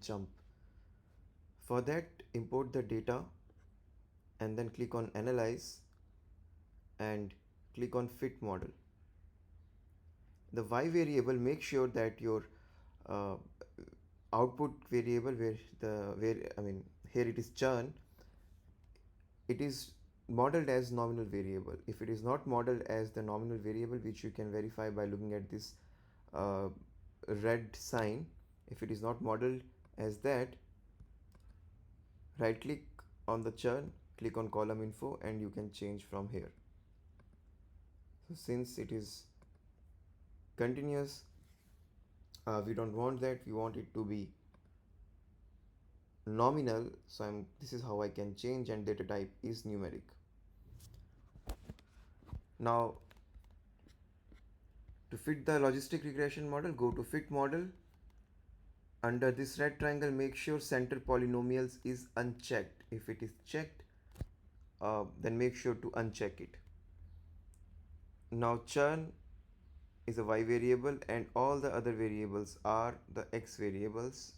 jump. For that, import the data and then click on Analyze and click on Fit Model. The Y variable, make sure that your uh, output variable here it is churn, it is modeled as nominal variable. If it is not modeled as the nominal variable, which you can verify by looking at this uh, red sign, if it is not modeled as that, right click on the churn, click on column info, and you can change from here. So since it is continuous, we don't want that, we want it to be nominal. So this is how I can change, and data type is numeric. Now to fit the logistic regression model, go to Fit Model. Under this red triangle, make sure center polynomials is unchecked. If it is checked, then make sure to uncheck it. Now churn is a Y variable and all the other variables are the X variables,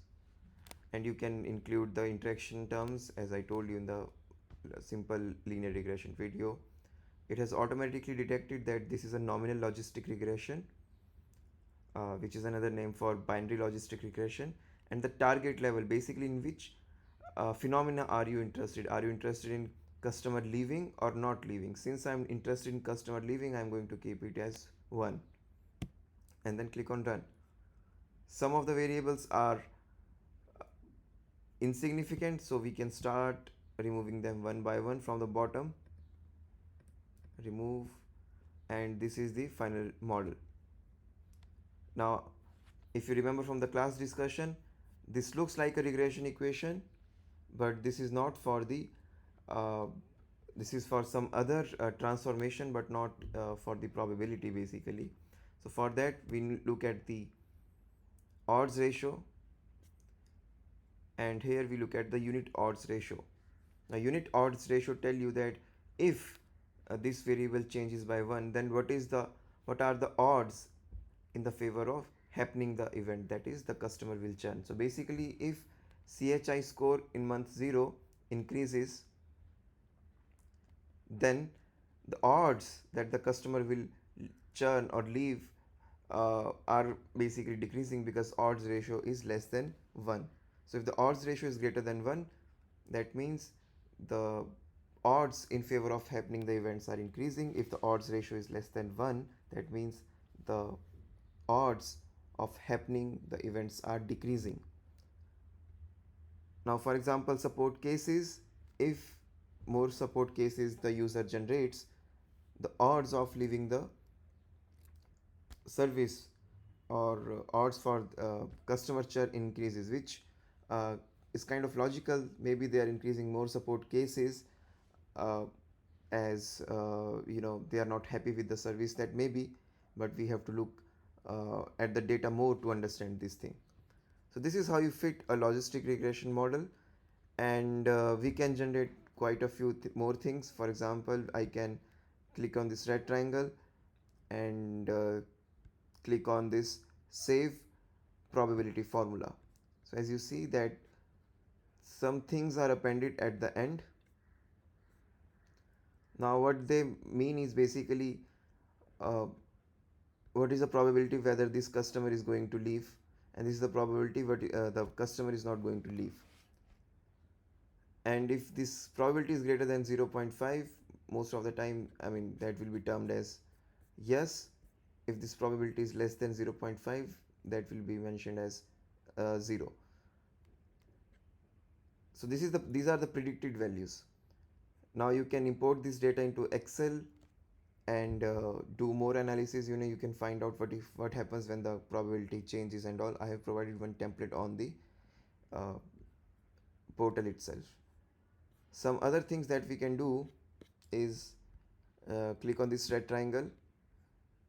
and you can include the interaction terms as I told you in the simple linear regression video. It has automatically detected that this is a nominal logistic regression, which is another name for binary logistic regression, and the target level, basically in which phenomena are you interested. Are you interested in customer leaving or not leaving? Since I'm interested in customer leaving, I'm going to keep it as 1 and then click on Run. Some of the variables are insignificant, so we can start removing them one by one from the bottom. Remove, and this is the final model. Now if you remember from the class discussion, this looks like a regression equation, but this is not for the this is for some other transformation, but not for the probability basically. So for that we look at the odds ratio, and here we look at the unit odds ratio. Now unit odds ratio tell you that if this variable changes by 1, then what are the odds in the favor of happening the event, that is the customer will churn. So basically if CHI score in month 0 increases, then the odds that the customer will churn or leave are basically decreasing, because odds ratio is less than 1. So if the odds ratio is greater than 1, that means the odds in favor of happening the events are increasing. If the odds ratio is less than 1, that means the odds of happening the events are decreasing. Now for example, support cases, if more support cases the user generates, the odds of leaving the service or odds for customer churn increases, which is kind of logical. Maybe they are increasing more support cases uh, as they are not happy with the service, that may be, but we have to look at the data more to understand this thing. So this is how you fit a logistic regression model, and we can generate quite a few more things. For example, I can click on this red triangle and click on this save probability formula. So as you see that some things are appended at the end. Now what they mean is basically uh, what is the probability whether this customer is going to leave, and this is the probability but the customer is not going to leave. And if this probability is greater than 0.5, most of the time, that will be termed as yes. If this probability is less than 0.5, that will be mentioned as 0. So these are the predicted values. Now you can import this data into Excel and do more analysis. You can find out what happens when the probability changes and all. I have provided one template on the uh, portal itself. Some other things that we can do is click on this red triangle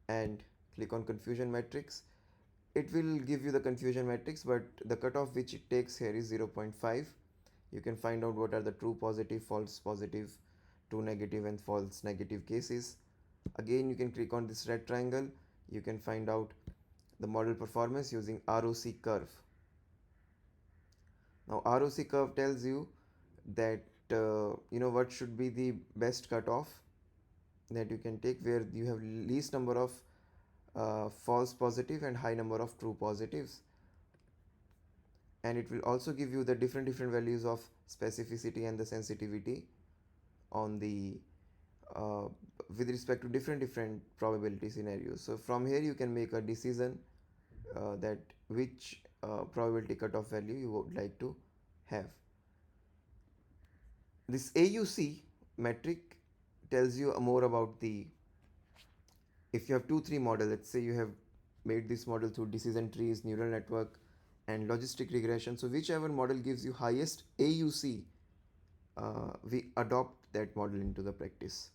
and click on confusion matrix. It will give you the confusion matrix, but the cutoff which it takes here is 0.5. You can find out what are the true positive, false positive, true negative and false negative cases. Again, you can click on this red triangle. You can find out the model performance using ROC curve. Now ROC curve tells you that what should be the best cutoff that you can take, where you have least number of false positive and high number of true positives. And it will also give you the different values of specificity and the sensitivity on the uh, with respect to different probability scenarios. So from here you can make a decision that which probability cutoff value you would like to have. This AUC metric tells you more about the, if you have 2-3 model, let's say you have made this model through decision trees, neural network and logistic regression, so whichever model gives you highest AUC, we adopt that model into the practice.